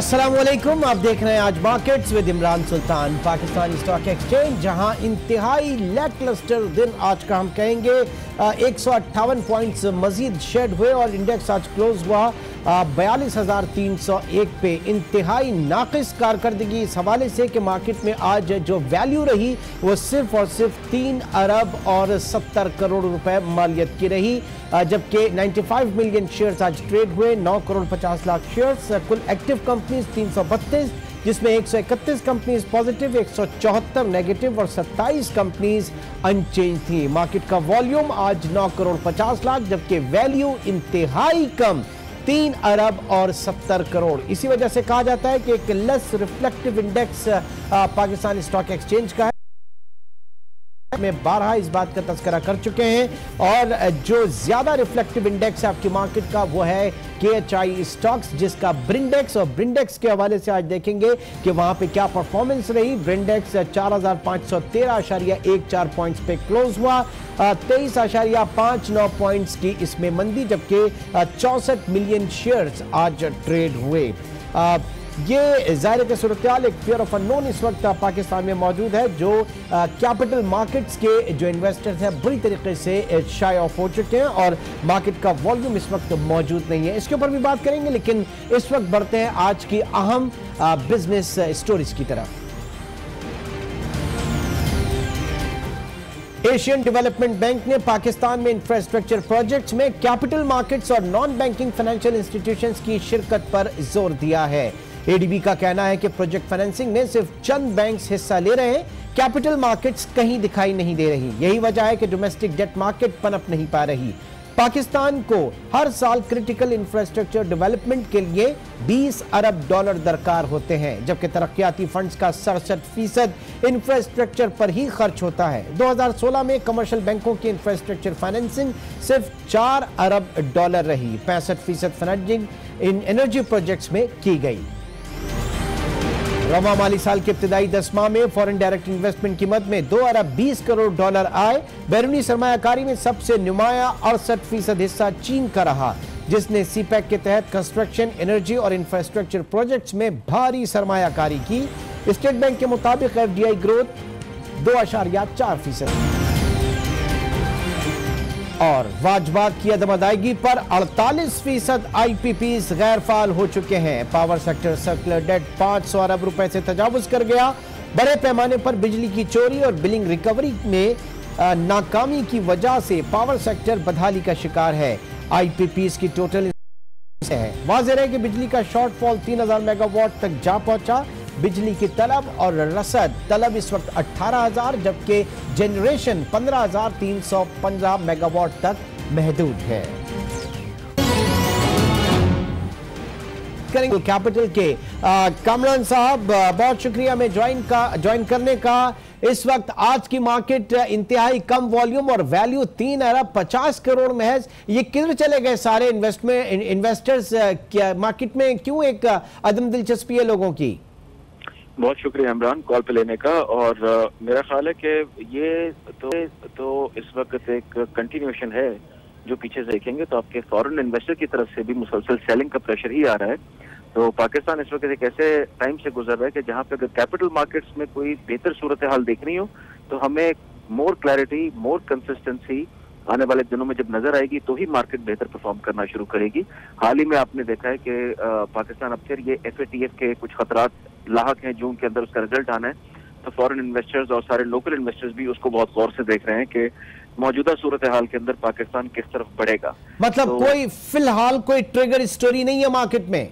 अस्सलामुअलैकुम, आप देख रहे हैं आज markets with Imran Sultan. Pakistani stock exchange जहां इंतहाई लैकलस्टर दिन आज का हम कहेंगे। 158 पॉइंट्स मजीद शेड हुए और इंडेक्स आज क्लोज हुआ 42,301 पे। इंतहाई नाकिस कारकर्दगी इस हवाले से कि मार्केट में आज जो वैल्यू रही वो सिर्फ और सिर्फ 3 अरब और 70 करोड़ रुपए मालियत की रही, जबकि 95 मिलियन शेयर्स आज ट्रेड हुए। 9 करोड़ 50 लाख शेयर्स। कुल एक्टिव कंपनीज 332, जिसमें 131 कंपनीज पॉजिटिव, 174 नेगेटिव और 27 कंपनीज अनचेंज थी। मार्केट का वॉल्यूम आज 9 करोड़ 50 लाख, जबकि वैल्यू इंतहाई कम 3 अरब और 70 करोड़। इसी वजह से कहा जाता है कि एक less reflective index Pakistan stock exchange का है। में 12 इस बात का तस्करा कर चुके हैं और जो ज्यादा रिफ्लेक्टिव इंडेक्स है आपकी मार्केट का वो है KHI स्टॉक्स, जिसका ब्रिंडेक्स, और ब्रिंडेक्स के हवाले से आज देखेंगे कि वहां पे क्या परफॉर्मेंस रही। ब्रिंडेक्स 4,513.14 पॉइंट्स पे क्लोज हुआ। 23.59 पॉइंट्स की इसमें मंदी, जबकि 64 मिलियन शेयर्स आज ट्रेड हुए। ये ज़ाहिर के सूरत-ए-हाल एक फियर ऑफ अननोन इस वक्त पाकिस्तान में मौजूद है, जो कैपिटल मार्केट्स के जो इन्वेस्टर्स हैं बुरी तरीके से शाय ऑफ हो चुके हैं और मार्केट का वॉल्यूम इस वक्त मौजूद नहीं है। इसके ऊपर भी बात करेंगे, लेकिन इस वक्त बढ़ते हैं आज की अहम बिजनेस स्टोरीज की तरफ। एशियन डेवलपमेंट बैंक ने पाकिस्तान में इंफ्रास्ट्रक्चर प्रोजेक्ट्स में कैपिटल मार्केट्स और नॉन बैंकिंग फाइनेंशियल इंस्टीट्यूशंस की शिरकत पर जोर दिया है। ADB का कहना है कि प्रोजेक्ट फाइनेंसिंग में सिर्फ चंद बैंक्स हिस्सा ले रहे हैं, कैपिटल मार्केट्स कहीं दिखाई नहीं दे रही। यही वजह है कि डोमेस्टिक डेट मार्केट पनप नहीं पा रही। पाकिस्तान को हर साल क्रिटिकल इंफ्रास्ट्रक्चर डेवलपमेंट के लिए 20 अरब डॉलर दरकार होते हैं, जबकि तरक्याती फंड्स का 67% इंफ्रास्ट्रक्चर पर ही खर्च होता है। 2016 में कमर्शियल बैंकों की इंफ्रास्ट्रक्चर फाइनेंसिंग सिर्फ 4 अरब डॉलर रही। 65% फंडिंग इन एनर्जी प्रोजेक्ट्स में की गई। रवा माली साल के इब्तिदाई 10 माह में फॉरेन डायरेक्ट इन्वेस्टमेंट की मद में 2 अरब 20 करोड़ डॉलर आए। बैरूनी सरमायाकारी में सबसे नुमाया 68% हिस्सा चीन का रहा, जिसने CPEC के तहत कंस्ट्रक्शन, एनर्जी और इंफ्रास्ट्रक्चर प्रोजेक्ट्स में भारी सरमायाकारी की। स्टेट बैंक के मुताबिक FDI ग्रोथ 2.4%। और वाजबात की अदम अदायगी पर 48% IPPs गैर फाल हो चुके हैं। पावर सेक्टर सर्कुलर डेट 500 अरब रुपए से तजावुज कर गया। बड़े पैमाने पर बिजली की चोरी और बिलिंग रिकवरी में नाकामी की वजह से पावर सेक्टर बदहाली का शिकार है। IPPs की टोटल है। वाज़ेह है कि बिजली का शॉर्टफॉल 3000 मेगावाट तक जा पहुंचा। बिजली की तलब और रसद तलब इस वक्त 18,000, जबकि जनरेशन 15,315 मेगावाट तक महदूद है। कैपिटल के कामरान साहब, बहुत शुक्रिया में ज्वाइन करने का। इस वक्त आज की मार्केट इंतहाई कम वॉल्यूम और वैल्यू 3 अरब 50 करोड़ महज। ये किधर चले गए सारे इन्वेस्टर्स? मार्केट में क्यों एक अदम दिलचस्पी है लोगों की? बहुत शुक्रिया इमरान कॉल पे लेने का। और मेरा ख्याल है कि ये तो इस वक्त एक कंटिन्यूएशन है। जो पीछे से देखेंगे तो आपके फॉरेन इन्वेस्टर की तरफ से भी मुसलसल सेलिंग का प्रेशर ही आ रहा है। तो पाकिस्तान इस वक्त एक ऐसे टाइम से गुजर रहा है कि जहां पे अगर कैपिटल मार्केट्स में कोई बेहतर सूरत हाल देखनी हो तो हमें मोर क्लैरिटी, मोर कंसिस्टेंसी आने वाले दिनों में जब नजर आएगी तो ही मार्केट बेहतर परफॉर्म करना शुरू करेगी। हाल ही में आपने देखा है कि पाकिस्तान अब फिर ये FATF के कुछ खतरात लाहक हैं, जून के अंदर उसका रिजल्ट आना है। तो फॉरेन इन्वेस्टर्स और सारे लोकल इन्वेस्टर्स भी उसको बहुत गौर से देख रहे हैं कि मौजूदा सूरत हाल के अंदर पाकिस्तान किस तरफ बढ़ेगा। मतलब तो कोई फिलहाल कोई ट्रिगर स्टोरी नहीं है मार्केट में।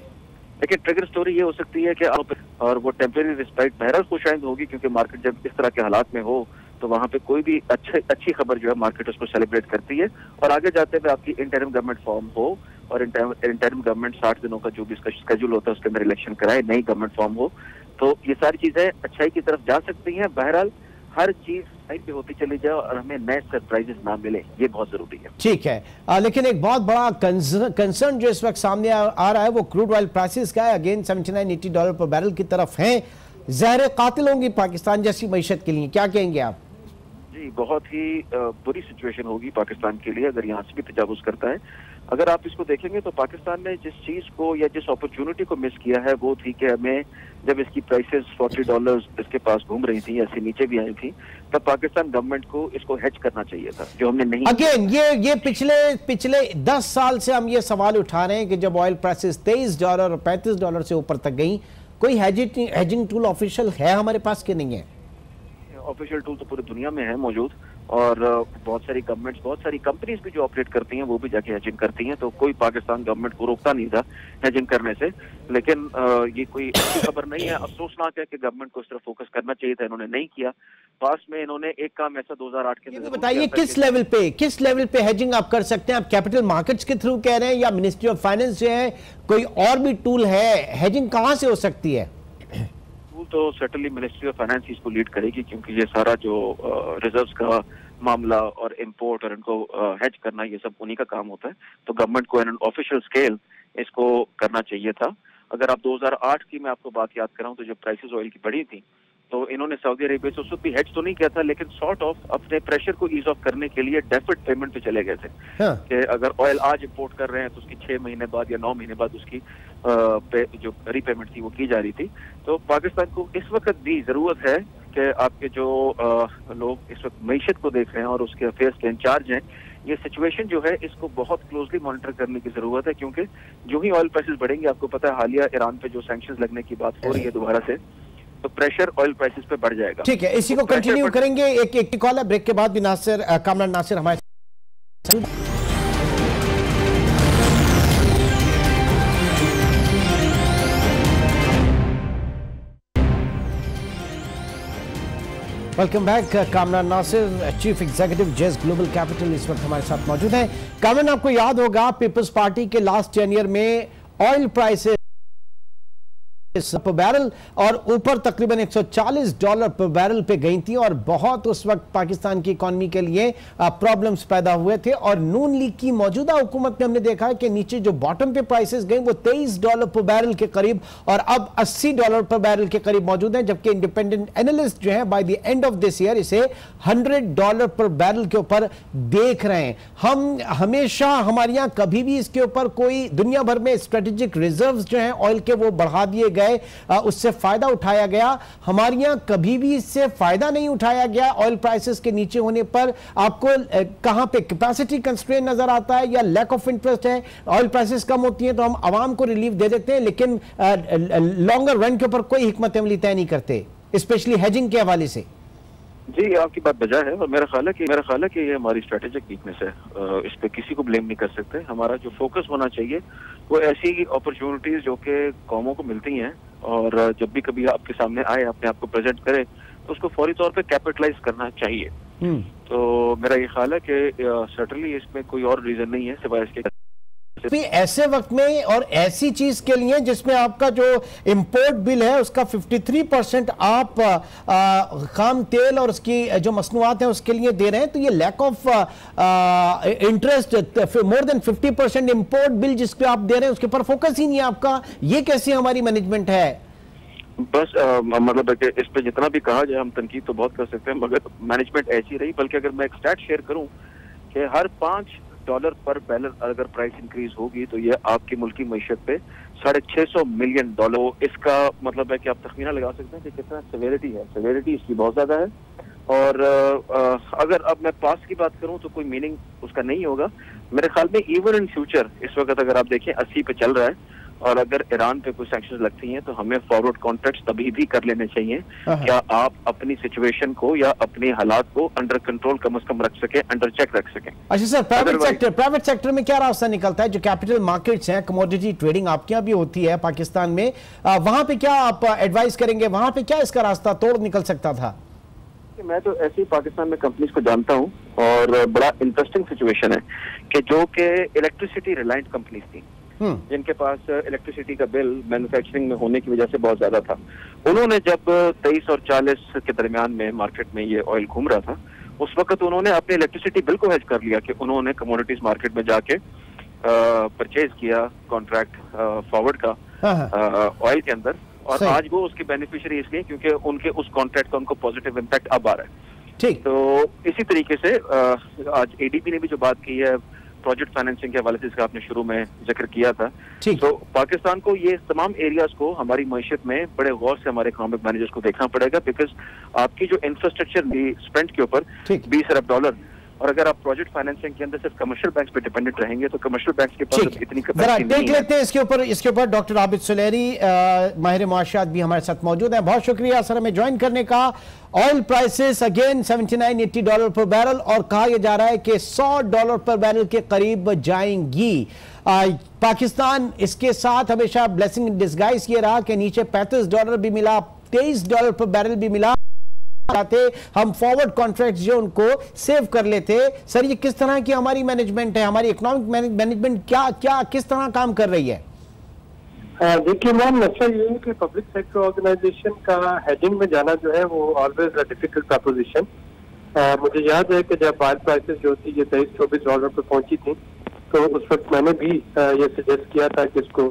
देखिए, ट्रिगर स्टोरी ये हो सकती है कि आप, और वो टेम्परेरी रिस्पाइट बहरहाल खुशाइंद होगी, क्योंकि मार्केट जब इस तरह के हालात में हो तो वहां पे कोई भी अच्छी खबर जो है मार्केट उसको सेलिब्रेट करती है। और आगे जाते हुए आपकी इंटरिम गवर्नमेंट फॉर्म हो और इंटरिम गवर्नमेंट 60 दिनों का जो भी इसका शेड्यूल होता है उसके अंदर इलेक्शन कराए, नई गवर्नमेंट फॉर्म हो, तो ये सारी चीजें अच्छाई की तरफ जा सकती हैं। बहरहाल हर चीज सही पे होती चली जाए और हमें नए सरप्राइजेस ना मिले, ये बहुत जरूरी है। ठीक है, लेकिन एक बहुत बड़ा कंसर्न जो इस वक्त सामने आ रहा है वो क्रूड ऑयल प्राइसेस का है। अगेन $79-80 पर बैरल की तरफ हैं। जहर कातिल होंगी पाकिस्तान जैसी मईशत के लिए, क्या कहेंगे आप? जी, बहुत ही बुरी सिचुएशन होगी पाकिस्तान के लिए अगर यहाँ से भी तजावुज करता है। अगर आप इसको देखेंगे तो पाकिस्तान ने जिस चीज को या जिस अपॉर्चुनिटी को मिस किया है वो थी कि हमें जब इसकी प्राइसेस $40 इसके पास घूम रही थी, ऐसे नीचे भी आई थी, तब पाकिस्तान गवर्नमेंट को इसको हेज करना चाहिए था, जो हमने नहीं। अगेन ये पिछले 10 साल से हम ये सवाल उठा रहे हैं कि जब ऑयल प्राइसेस $23 और $35 से ऊपर तक गई, कोई हेजिंग टूल ऑफिशियल है हमारे पास कि नहीं है? ऑफिशियल टूल तो पूरी दुनिया में है मौजूद, और बहुत सारी गवर्नमेंट्स, बहुत सारी कंपनीज भी जो ऑपरेट करती हैं वो भी जाके हेजिंग करती हैं, तो कोई पाकिस्तान गवर्नमेंट को रोकता नहीं था हेजिंग करने से। लेकिन ये कोई अच्छी खबर नहीं है, अफसोसनाक है कि गवर्नमेंट को इस तरफ फोकस करना चाहिए था, इन्होंने नहीं किया। पास में इन्होंने एक काम ऐसा 2008 के अंदर बताइए किस लेवल पे हेजिंग आप कर सकते हैं? आप कैपिटल मार्केट्स के थ्रू कह रहे हैं या मिनिस्ट्री ऑफ फाइनेंस जो है, कोई और भी टूल है? हेजिंग कहां से हो सकती है? तो सर्टनली मिनिस्ट्री ऑफ फाइनेंस इसको लीड करेगी, क्योंकि ये सारा जो रिजर्व्स का मामला और इंपोर्ट और इनको हेज करना, ये सब उन्हीं का काम होता है। तो गवर्नमेंट को एन ऑफिशियल स्केल इसको करना चाहिए था। अगर आप 2008 की मैं आपको बात याद कराऊं तो जब प्राइसेस ऑयल की बढ़ी थी, तो इन्होंने सऊदी अरेबिया से उस वक्त भी हेज तो नहीं किया था, लेकिन सॉर्ट ऑफ अपने प्रेशर को ईज ऑफ करने के लिए डेफर्ड पेमेंट पे चले गए थे। हाँ। कि अगर ऑयल आज इंपोर्ट कर रहे हैं तो उसकी 6 महीने बाद या 9 महीने बाद उसकी जो रीपेमेंट थी वो की जा रही थी। तो पाकिस्तान को इस वक्त भी जरूरत है कि आपके जो लोग इस वक्त मईशत को देख रहे हैं और उसके अफेयर्स के इंचार्ज हैं, ये सिचुएशन जो है इसको बहुत क्लोजली मॉनिटर करने की जरूरत है, क्योंकि जो ही ऑयल प्राइसेस बढ़ेंगे, आपको पता है हालिया ईरान पे जो सैंक्शंस लगने की बात हो रही है दोबारा से, तो प्रेशर ऑयल प्राइसेस पे बढ़ जाएगा। ठीक है, इसी को कंटिन्यू करेंगे। एक कॉल है, ब्रेक के बाद भी कामरान नासिर हमारे welcome back. Kamran Nasir, chief executive JS Global Capital, इस वक्त हमारे साथ मौजूद हैं। कामरान, आपको याद होगा पीपल्स पार्टी के लास्ट टेन्योर में ऑयल प्राइसेस पर बैरल और ऊपर तकरीबन $140 पर बैरल पे गई थी, और बहुत उस वक्त पाकिस्तान की इकॉनमी के लिए प्रॉब्लम्स पैदा हुए थे। और नून लीग की मौजूदा हुकूमत में हमने देखा है कि नीचे जो बॉटम पे प्राइसेस गई वो $23 पर बैरल के करीब, और अब $80 पर बैरल के करीब मौजूद हैं, जबकि इंडिपेंडेंट एनालिस्ट जो है by the end of this year इसे $100 पर बैरल के ऊपर देख रहे हैं। हम हमेशा, हमारे यहाँ कभी भी इसके ऊपर कोई, दुनिया भर में स्ट्रेटेजिक रिजर्व्स जो हैं ऑयल के वो बढ़ा दिए गए, उससे फायदा उठाया गया। हमारे यहां कभी भी इससे फायदा नहीं उठाया गया। ऑयल प्राइसेस के नीचे होने पर आपको कहां पे कैपेसिटी कंस्ट्रेंट नजर आता है या लैक ऑफ इंटरेस्ट है? ऑयल प्राइसेस कम होती हैं तो हम आवाम को रिलीफ दे देते हैं, लेकिन लॉन्गर रन के ऊपर कोई हिकमत अमली तय नहीं करते, स्पेशली हेजिंग के हवाले से। जी, आपकी बात बजा है, और मेरा ख्याल है कि ये हमारी स्ट्रेटेजिक वीकनेस है। इस पे किसी को ब्लेम नहीं कर सकते। हमारा जो फोकस होना चाहिए वो ऐसी अपॉर्चुनिटीज जो कि कौमों को मिलती हैं, और जब भी कभी आपके सामने आए, अपने आप को प्रेजेंट करे, तो उसको फौरी तौर पे कैपिटलाइज करना चाहिए। तो मेरा ये ख्याल है कि सर्टनली इसमें कोई और रीजन नहीं है सिवाय इसके ऐसे वक्त में और ऐसी चीज के लिए जिसमें आपका जो इंपोर्ट बिल है उसका 53% आप खाम तेल और उसकी जो मसनूआत है उसके लिए दे रहे हैं, तो ये lack of interest, more than 50% import bill जिस पे आप दे रहे हैं उसके ऊपर फोकस ही नहीं है आपका। ये कैसी हमारी मैनेजमेंट है? बस मतलब कि इस पे जितना भी कहा जाए, हम तनकीद तो बहुत कर सकते हैं, मगर मैनेजमेंट ऐसी रही। बल्कि अगर मैं एक स्टैट शेयर करूं कि हर $5 पर बैरल अगर प्राइस इंक्रीज होगी तो ये आपकी मुल्की मईशत पे $650 मिलियन। इसका मतलब है कि आप तखमीना लगा सकते हैं कि कितना सेवेरिटी है। सेवेरिटी इसकी बहुत ज्यादा है, और अगर अब मैं पास की बात करूं तो कोई मीनिंग उसका नहीं होगा मेरे ख्याल में। इवन इन फ्यूचर इस वक्त अगर आप देखें 80 पे चल रहा है, और अगर ईरान पे कोई सैंक्शंस लगती हैं तो हमें फॉरवर्ड कॉन्ट्रैक्ट्स तभी भी कर लेने चाहिए। क्या आप अपनी सिचुएशन को या अपने हालात को अंडर कंट्रोल कम से कम रख सकें, अंडर चेक रख सकें। अच्छा सर, प्राइवेट सेक्टर में क्या रास्ता निकलता है? जो कैपिटल मार्केट्स हैं, कमोडिटी ट्रेडिंग आपके यहाँ भी होती है पाकिस्तान में, वहां पे क्या आप एडवाइस करेंगे? वहां पे क्या इसका रास्ता तोड़ निकल सकता था? मैं तो ऐसे ही पाकिस्तान में कंपनीज को जानता हूँ, और बड़ा इंटरेस्टिंग सिचुएशन है कि जो कि इलेक्ट्रिसिटी रिलायंट कंपनीज थी, जिनके पास इलेक्ट्रिसिटी का बिल मैन्युफैक्चरिंग में होने की वजह से बहुत ज्यादा था, उन्होंने जब 23 और 40 के दरमियान में मार्केट में ये ऑयल घूम रहा था, उस वक्त उन्होंने अपने इलेक्ट्रिसिटी बिल को हेज कर लिया कि उन्होंने कमोडिटीज मार्केट में जाके परचेज किया कॉन्ट्रैक्ट फॉरवर्ड का ऑयल के अंदर, और आज वो उसके बेनिफिशियरी इसलिए क्योंकि उनके उस कॉन्ट्रैक्ट का उनको पॉजिटिव इम्पैक्ट अब आ रहा है। ठीक, तो इसी तरीके से आज एडीबी ने भी जो बात की है, प्रोजेक्ट फाइनेंसिंग के हवाले से इसका आपने शुरू में जिक्र किया था। तो पाकिस्तान को ये तमाम एरियाज को हमारी मईशत में बड़े गौर से हमारे इकोनॉमिक मैनेजर्स को देखना पड़ेगा, बिकॉज आपकी जो इंफ्रास्ट्रक्चर स्पेंड के ऊपर $20 अरब, और अगर आप प्रोजेक्ट फाइनेंसिंग के अंदर सिर्फ कमर्शियल बैंक्स पे डिपेंडेंट रहेंगे तो कमर्शियल बैंक्स के पास इतनी कैपेसिटी नहीं है। देख लेते हैं इसके ऊपर डॉक्टर आबिद सुलेरी माहिर मुआशियात भी हमारे साथ मौजूद हैं। बहुत शुक्रिया सर हमें ज्वाइन करने का। ऑयल प्राइसेस अगेन $79-80 पर बैरल और कहा यह जा रहा है कि $100 पर बैरल के करीब जाएंगी। पाकिस्तान इसके साथ हमेशा ब्लेसिंग इन डिस्गाइज ये रहा कि नीचे $35 भी मिला, $23 पर बैरल भी मिला, हम फॉरवर्ड कॉन्ट्रैक्ट्स जो उनको सेव कर लेते। सर ये किस तरह की हमारी मैनेजमेंट है, हमारी इकोनॉमिक मैनेजमेंट क्या किस तरह काम कर रही है? देखिए मैम, मसला ये है कि पब्लिक सेक्टर ऑर्गेनाइजेशन का हेडिंग में जाना जो है वो ऑलवेज अ डिफिकल्ट प्रपोजिशन। मुझे याद है कि जब ऑयल प्राइसेस जो थी ये $23-24 पे पहुंची थी तो उस वक्त मैंने भी ये सजेस्ट किया था कि इसको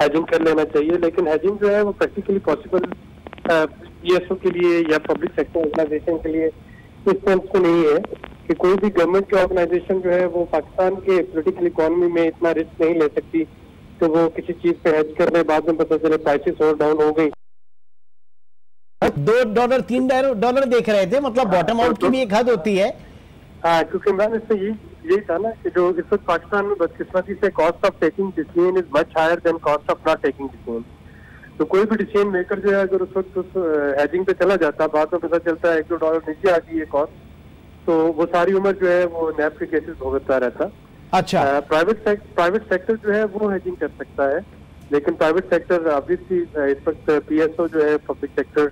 हेजिंग कर लेना चाहिए, लेकिन हेजिंग जो है वो प्रैक्टिकली पॉसिबल पीएसओ के लिए या पब्लिक सेक्टर ऑर्गेनाइजेशन के लिए इस सेंस में नहीं है कि कोई भी गवर्नमेंट की ऑर्गेनाइजेशन जो है वो पाकिस्तान के पॉलिटिकल इकोनॉमी में इतना रिस्क नहीं ले सकती तो वो किसी चीज पे हेज कर रहे, बाद में पता चले प्राइसेस और डाउन हो गई। $2-3 देख रहे थे, मतलब बॉटम आउट की भी एक हद होती है। हाँ, क्योंकि मैंने इससे यही था ना कि जो इस वक्त पाकिस्तान में बदकिस्मती से cost of taking decision is much higher than cost of not taking decision. तो कोई भी डिसीजन मेकर जो है अगर उस वक्त उस हेजिंग पे चला जाता, बाद में पता चलता है $1-2 नीचे आ गई है कॉस्ट, तो वो सारी उम्र जो है वो नैब के केसेस भुगतता रहता। अच्छा, प्राइवेट सेक्टर जो है वो हेजिंग कर सकता है, लेकिन प्राइवेट सेक्टर ऑब्वियसली इस वक्त पीएसओ जो है पब्लिक सेक्टर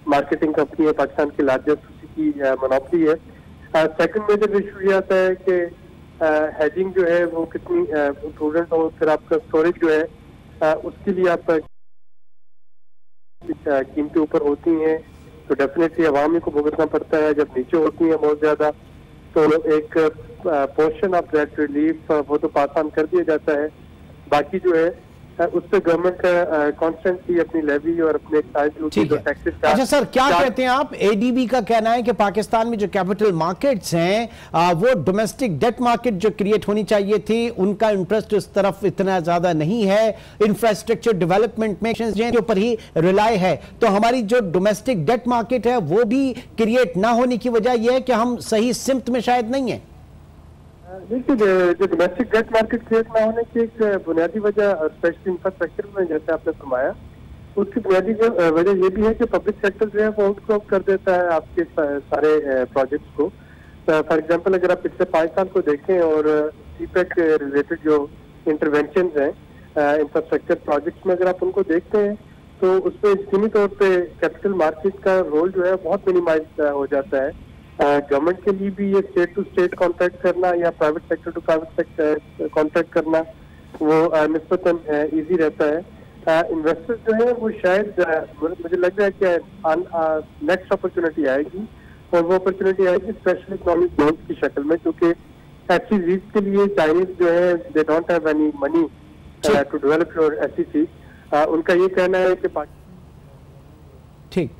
मार्केटिंग कंपनी है, पाकिस्तान की लार्जेस्ट उसी की मोनोपोली है। सेकंड मेजर इशू ये आता है कि हेजिंग जो है वो कितनी प्रूडेंट हो, फिर आपका स्टोरेज जो है उसके लिए आपका कीमतें ऊपर होती हैं तो डेफिनेटली अवामी को भुगतना पड़ता है। जब नीचे होती है बहुत ज्यादा तो एक पोर्शन ऑफ दैट रिलीफ वो तो पास ऑन कर दिया जाता है, बाकी जो है उस पर गवर्नमेंट का कॉन्स्टेंटली अपनी लेवी और अपने टैक्सेस का। अच्छा सर, क्या कहते हैं आप? एडीबी का कहना है कि पाकिस्तान में जो कैपिटल मार्केट्स हैं वो डोमेस्टिक डेट मार्केट जो क्रिएट होनी चाहिए थी उनका इंटरेस्ट उस तरफ इतना ज्यादा नहीं है, इंफ्रास्ट्रक्चर डेवलपमेंट में के ऊपर ही रिलाय है। तो हमारी जो डोमेस्टिक डेट मार्केट है वो भी क्रिएट ना होने की वजह यह है कि हम सही सिमत में शायद नहीं है। देखिए, जो डोमेस्टिक डेट मार्केट क्रिएट ना होने की एक बुनियादी वजह स्पेशली इंफ्रास्ट्रक्चर में जैसे आपने फरमाया, उसकी बुनियादी वजह ये भी है कि पब्लिक सेक्टर जो है वो आउटक्रॉप कर देता है आपके सारे प्रोजेक्ट्स को। फॉर एग्जांपल अगर आप पिछले 5 साल को देखें और सीपेक रिलेटेड जो इंटरवेंशन हैं इंफ्रास्ट्रक्चर प्रोजेक्ट्स में अगर आप उनको देखते हैं तो उसमें यकीनी तौर पे कैपिटल मार्केट का रोल जो है बहुत मिनिमाइज हो जाता है। गवर्नमेंट के लिए भी ये स्टेट टू स्टेट कॉन्ट्रैक्ट करना या private sector to private sector contract करना वो निस्बतन इजी रहता है। इन्वेस्टर्स जो है वो शायद मुझे लग रहा है कि नेक्स्ट अपॉर्चुनिटी आएगी और वो अपॉर्चुनिटी आएगी स्पेशल इकोनॉमिक ग्रोथ की शक्ल में, क्योंकि एसईसीज के लिए चाइनीज जो है they don't have any money to develop your SEC. उनका ये कहना है कि ठीक।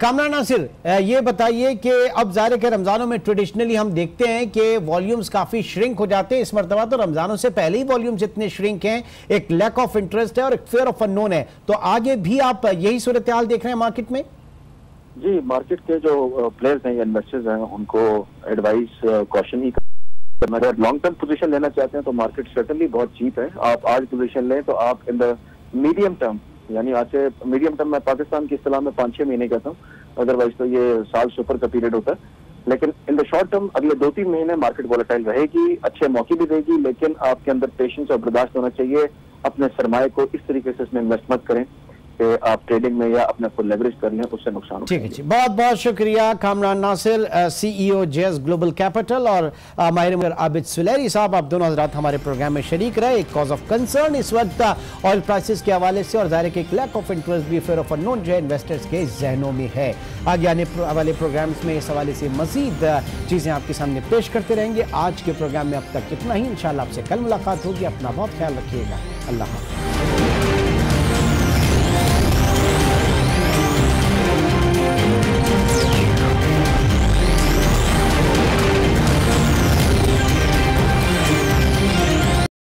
कामरा नासिर, ये बताइए कि अब ज़ाहिर है कि रमज़ानों में ट्रेडिशनली हम देखते हैं कि वॉल्यूम्स काफ़ी श्रिंक हो जाते हैं। इस मरतबा तो रमज़ानों से पहले ही वॉल्यूम्स इतने श्रिंक हैं, एक लैक ऑफ इंटरेस्ट है और एक फेयर ऑफ अननोन है। तो आगे भी आप यही सूरत हाल देख रहे हैं मार्केट में? जी, मार्केट के जो प्लेयर्स हैं या इन्वेस्टर्स हैं उनको एडवाइस कॉशन ही करना। अगर लॉन्ग टर्म पोजीशन लेना चाहते हैं तो मार्केट सर्टनली बहुत चीप है। आप आज पोजीशन लें तो आप इन द मीडियम टर्म, यानी आज से मीडियम टर्म में पाकिस्तान की इस्तेलाह में 5-6 महीने कहता हूँ, अदरवाइज तो ये साल से ऊपर का पीरियड होता है। लेकिन इन द शॉर्ट टर्म अगले 2-3 महीने मार्केट वोलेटाइल रहेगी, अच्छे मौके भी देगी, लेकिन आपके अंदर पेशेंस और बर्दाश्त होना चाहिए। अपने सरमाए को इस तरीके से इसमें इन्वेस्ट मत करें कि आप ट्रेडिंग में या अपने को लेवरेज कर लें, उससे नुकसान। ठीक है जी, बहुत बहुत शुक्रिया Kamran Nasir, CEO JS global capital, और माहिर आबिद सुलेरी साहब, आप दोनों हजरात हमारे प्रोग्राम में शरीक रहे। एक कॉज ऑफ कंसर्न इस वक्त ऑयल प्राइसेस के हवाले से और ज़ाहिर है एक लैक ऑफ इंटरेस्ट भी, फेयर ऑफ अननोन जो है इन्वेस्टर्स के जहनों में है। आगे आने वाले प्रोग्राम्स में इस हवाले से मजीद चीज़ें आपके सामने पेश करते रहेंगे। आज के प्रोग्राम में अब तक इतना ही, इंशाल्लाह आपसे कल मुलाकात होगी। अपना बहुत ख्याल रखिएगा। अल्लाह हाफ़िज़।